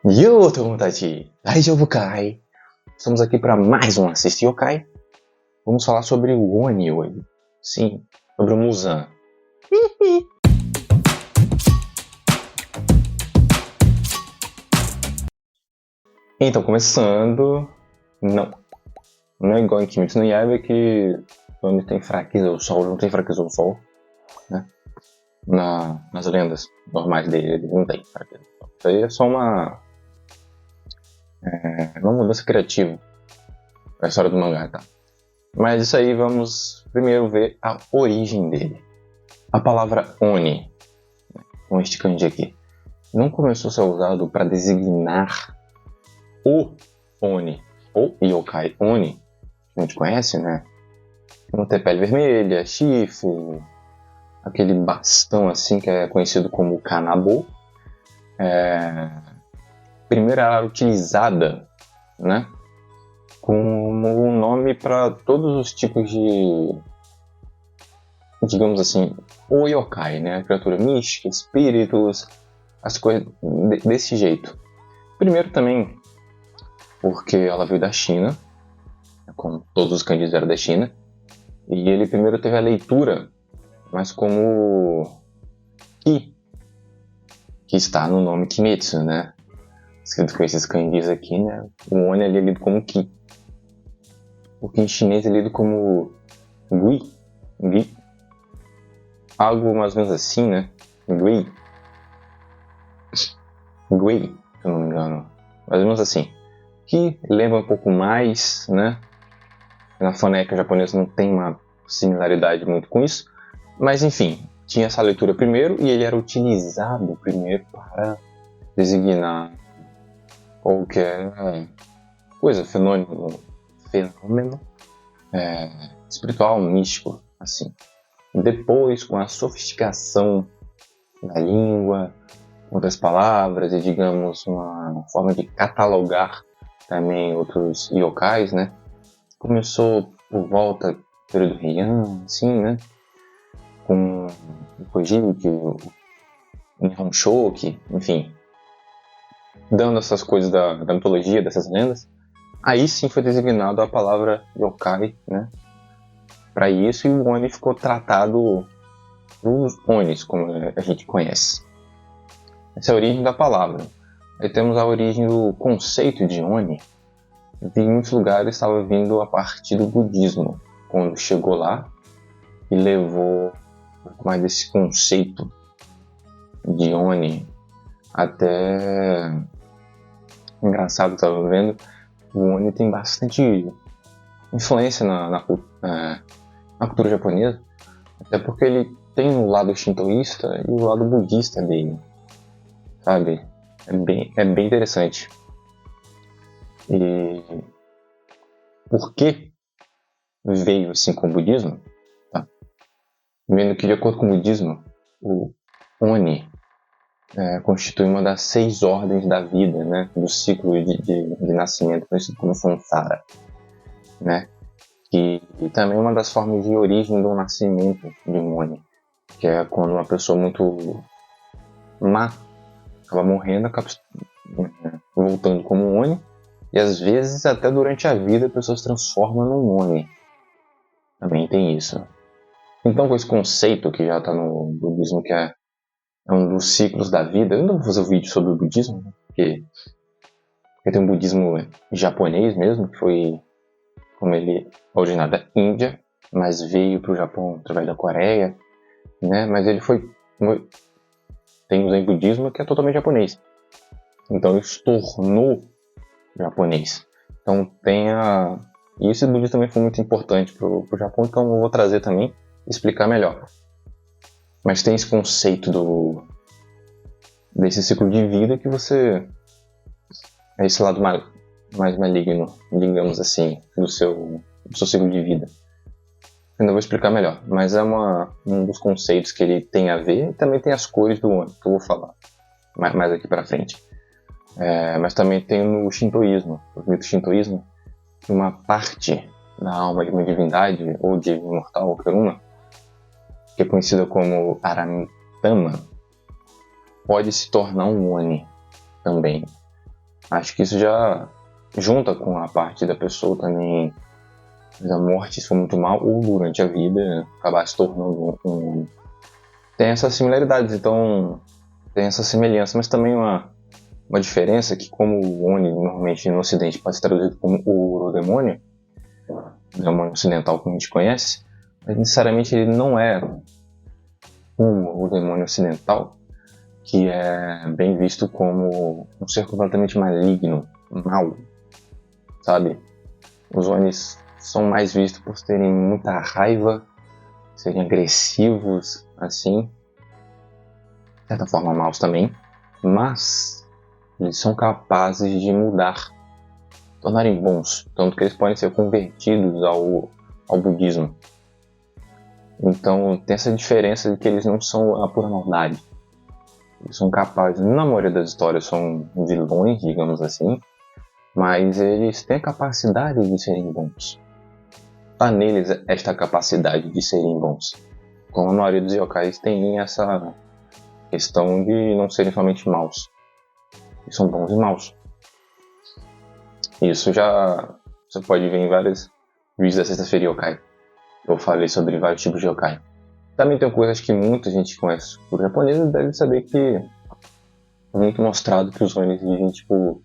Yo, Tomodachi! Daijoubu kai! Estamos aqui para mais um Assist Yokai. Vamos falar sobre o Oni hoje. Sim, sobre o Muzan. Então, começando... Não é igual em Kimetsu no Yaiba que onde tem fraqueza o sol, não tem fraqueza o sol, né? Nas lendas normais dele, não tem fraqueza o sol. Isso aí é só uma mudança criativa para a história do mangá, tá? Mas isso aí, vamos primeiro ver a origem dele. A palavra Oni, com este kanji aqui, não começou a ser usado para designar o Oni, ou Yokai Oni, que a gente conhece, né? Não ter pele vermelha, chifre, aquele bastão assim que é conhecido como Kanabo. Primeiro ela era utilizada, né, como um nome para todos os tipos de, digamos assim, o yokai, né, a criatura mística, espíritos, as coisas desse jeito. Primeiro também porque ela veio da China, como todos os kanjis eram da China, e ele primeiro teve a leitura, mas como Ki, que está no nome Kimetsu, né, escrito com esses kanjis aqui, né, o Oni é lido como Ki, porque em chinês é lido como Gui, algo mais ou menos assim, né, Gui, se eu não me engano, mais ou menos assim, que lembra um pouco mais, né, na fonética japonesa não tem uma similaridade muito com isso, mas enfim, tinha essa leitura primeiro e ele era utilizado primeiro para designar qualquer coisa, fenômeno espiritual, místico, assim. Depois, com a sofisticação da língua, outras palavras e, digamos, uma forma de catalogar também outros yokais, né? Começou por volta do período Heian, assim, né? Com o Kojiki, o Nihon Shoki, enfim. Dando essas coisas da mitologia, dessas lendas. Aí sim foi designado a palavra yokai, né? Para isso, e o Oni ficou tratado dos Onis, como a gente conhece. Essa é a origem da palavra. Aí temos a origem do conceito de Oni, que em muitos lugares estava vindo a partir do budismo, quando chegou lá e levou um pouco mais desse conceito de Oni até... Engraçado que eu estava vendo, o Oni tem bastante influência na cultura japonesa, até porque ele tem o lado shintoísta e o lado budista dele, sabe? É bem interessante. E por que veio assim com o budismo? Tá? Vendo que, de acordo com o budismo, o Oni constitui uma das 6 ordens da vida, né? Do ciclo de nascimento, conhecido como Samsara, né? E também uma das formas de origem do nascimento de um Oni, que é quando uma pessoa muito má acaba morrendo, acaba voltando como um Oni, e às vezes até durante a vida a pessoa se transforma num Oni. Também tem isso. Então, com esse conceito que já está no budismo, que é um dos ciclos da vida, eu não vou fazer um vídeo sobre o budismo, né? porque tem um budismo japonês mesmo, que foi, como ele é originário da Índia, mas veio para o Japão através da Coreia, né? Mas ele tem o Zen budismo que é totalmente japonês, então ele se tornou japonês. Então e esse budismo também foi muito importante para o Japão, então eu vou trazer também e explicar melhor. Mas tem esse conceito desse ciclo de vida que você é esse lado mais maligno, digamos assim, do seu ciclo de vida. Ainda vou explicar melhor, mas é um dos conceitos que ele tem a ver, e também tem as cores do Oni, que eu vou falar mais aqui pra frente. Mas também tem no Shintoísmo, no mito Shintoísmo, uma parte da alma de uma divindade, ou de imortal, qualquer uma, que é conhecida como Aramitama, pode se tornar um Oni também. Acho que isso já junta com a parte da pessoa também, a morte, se for muito mal, ou durante a vida, acabar se tornando um. Tem essas similaridades, então tem essa semelhança, mas também uma diferença que, como o Oni normalmente no Ocidente pode ser traduzido como o demônio ocidental como a gente conhece, mas necessariamente ele não é o demônio ocidental, que é bem visto como um ser completamente maligno, mau, sabe? Os Onis são mais vistos por terem muita raiva, serem agressivos, assim, de certa forma maus também, mas eles são capazes de mudar, tornarem bons, tanto que eles podem ser convertidos ao budismo. Então tem essa diferença de que eles não são a pura maldade. Eles são capazes, na maioria das histórias são vilões, digamos assim, mas eles têm a capacidade de serem bons. Há neles esta capacidade de serem bons. Como a maioria dos yokais tem essa questão de não serem somente maus. Eles são bons e maus. Isso já você pode ver em vários vídeos da Sexta-feira Yokai. Eu falei sobre vários tipos de yokai. Também tem coisas que muita gente conhece. Os japoneses devem saber que é muito mostrado que os Onis vivem, tipo,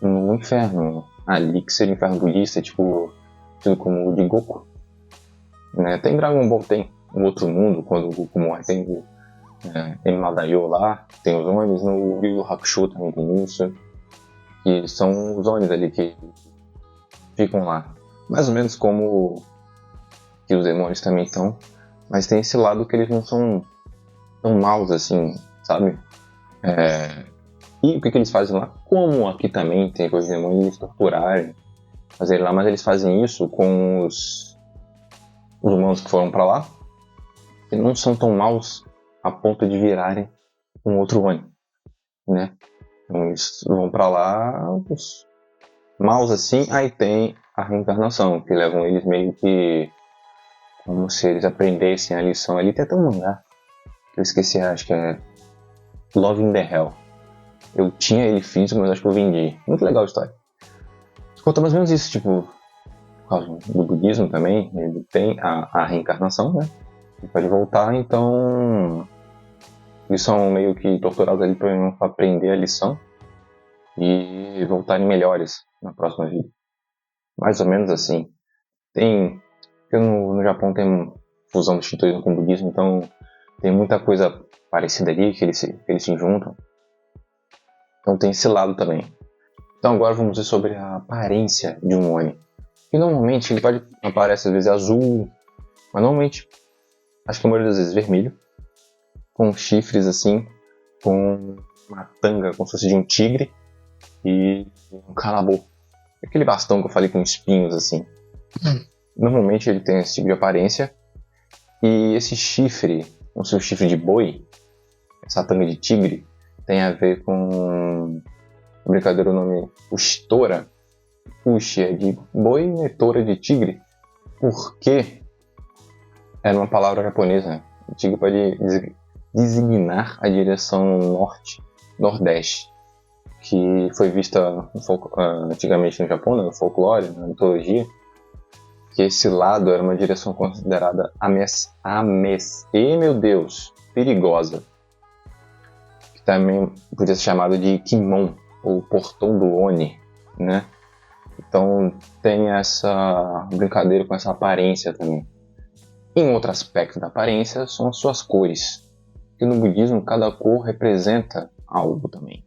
no inferno. Ali, que seria o inferno budista, tipo, tido como o de Goku. Né? Tem Dragon Ball, tem um outro mundo, quando o Goku morre, tem o Madaio lá, tem os Onis. No Yu Yu Hakusho também tem isso. Que são os Onis ali que ficam lá. Mais ou menos como que os demônios também estão. Mas tem esse lado que eles não são tão maus assim, sabe? E o que eles fazem lá? Como aqui também tem os demônios eles torturarem, fazerem lá, mas eles fazem isso com os humanos que foram pra lá, que não são tão maus a ponto de virarem um outro Oni, né? Então eles vão pra lá, os maus assim, aí tem a reencarnação, que levam eles meio que como se eles aprendessem a lição ali. Tem até um mangá que eu esqueci, acho que é Love in the Hell. Eu tinha ele físico, mas acho que eu vendi. Muito legal a história. Conta mais ou menos isso, tipo, por causa do budismo também, ele tem a reencarnação, né? Ele pode voltar, então eles são meio que torturados ali para aprender a lição e voltarem melhores na próxima vida. Mais ou menos assim. Tem, porque no Japão tem fusão do shintoísmo com o budismo, então tem muita coisa parecida ali que eles se juntam. Então tem esse lado também. Então agora vamos ver sobre a aparência de um Oni. E normalmente ele pode aparecer às vezes azul, mas normalmente acho que a maioria das vezes vermelho, com chifres assim, com uma tanga como se fosse de um tigre e um calabô. Aquele bastão que eu falei com espinhos assim. Normalmente ele tem esse tipo de aparência. E esse chifre, o seu chifre de boi, essa tanga de tigre, tem a ver com o brincadeiro nome Uchitora. Uchi é de boi e Tora de tigre, porque era uma palavra japonesa. O tigre pode designar a direção norte-nordeste, que foi vista antigamente no Japão, no folclore, na mitologia, que esse lado era uma direção considerada perigosa, que também podia ser chamado de Kimon, ou portão do Oni, né? Então tem essa brincadeira com essa aparência também. Em outro aspecto da aparência são as suas cores, que no budismo cada cor representa algo também.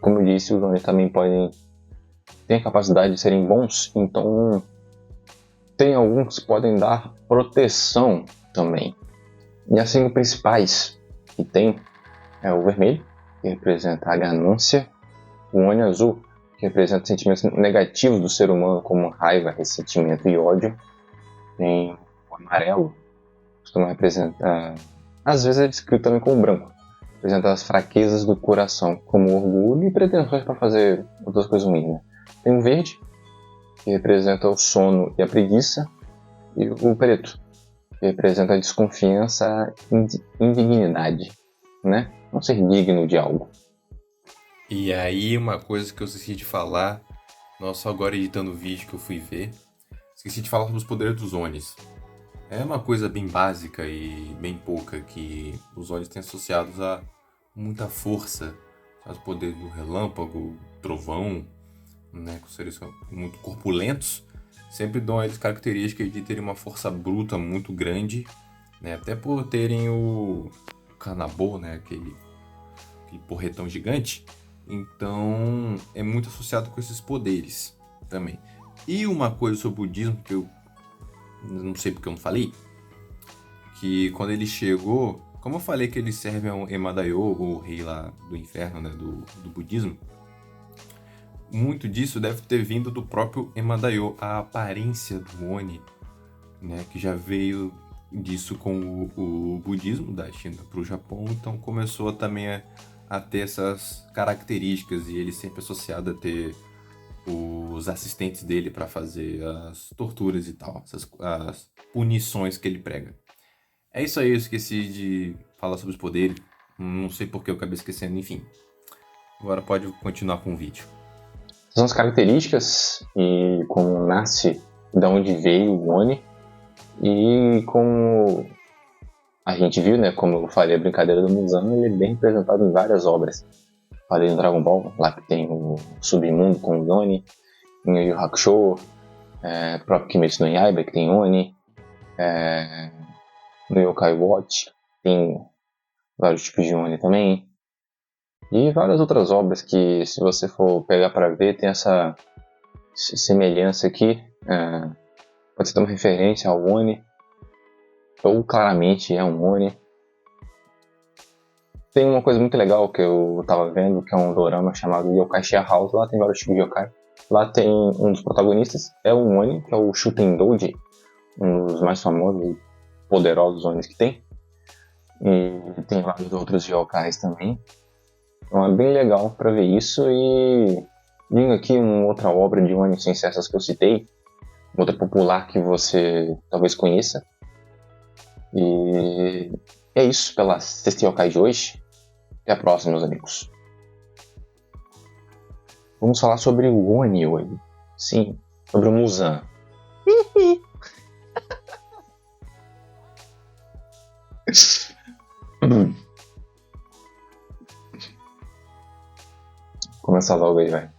Como eu disse, os Oni também têm a capacidade de serem bons, então tem alguns que podem dar proteção também. E as 5 principais que tem é o vermelho, que representa a ganância, o Oni azul, que representa sentimentos negativos do ser humano, como raiva, ressentimento e ódio. Tem o amarelo, que costuma representar, às vezes é descrito também como branco, representa as fraquezas do coração, como orgulho e pretensões para fazer outras coisas ruins, né? Tem o verde, que representa o sono e a preguiça, e o preto, que representa a desconfiança e indignidade, né? Não ser digno de algo. E aí, uma coisa que eu esqueci de falar, nossa, agora editando o vídeo que eu fui ver, esqueci de falar sobre os poderes dos Onis. É uma coisa bem básica e bem pouca que os Onis têm associados a muita força, os poderes do relâmpago, trovão, né, com seres muito corpulentos, sempre dão a eles características de terem uma força bruta muito grande, né, até por terem o Kanabo, né, aquele porretão gigante. Então é muito associado com esses poderes também. E uma coisa sobre o budismo que eu não sei porque eu não falei, que quando ele chegou, como eu falei que ele serve a um Emadayo, o rei lá do inferno, né, do budismo, muito disso deve ter vindo do próprio Emadayo, a aparência do Oni, né, que já veio disso com o budismo da China para o Japão, então começou também a ter essas características e ele sempre associado a ter os assistentes dele para fazer as torturas e tal, as punições que ele prega. É isso aí, eu esqueci de falar sobre os poderes, não sei porque eu acabei esquecendo, enfim. Agora pode continuar com o vídeo. São as características e como nasce, de onde veio o Oni. E como a gente viu, né, como eu falei, a brincadeira do Muzan, ele é bem representado em várias obras. Falei no Dragon Ball, lá que tem o Submundo com o Oni, em Yu Yu Hakusho, próprio Kimetsu no Yaiba, que tem Oni, no Yokai Watch, tem vários tipos de Oni também. E várias outras obras que, se você for pegar para ver, tem essa semelhança aqui. Pode ser uma referência ao Oni, ou claramente é um Oni. Tem uma coisa muito legal que eu tava vendo, que é um dorama chamado Yokai Share House. Lá tem vários tipos de yokai. Lá tem um dos protagonistas, é um Oni, que é o Shuten Doji, um dos mais famosos e poderosos Onis que tem. E tem vários outros yokais também. Então é bem legal para ver isso. E vindo aqui uma outra obra de Oni sem ser essas que eu citei, outra popular que você talvez conheça. E é isso pela Sexta Yokai de hoje. Até a próxima, meus amigos. Vamos falar sobre o Oni hoje. Sim, sobre o Muzan. Começa logo aí, vai.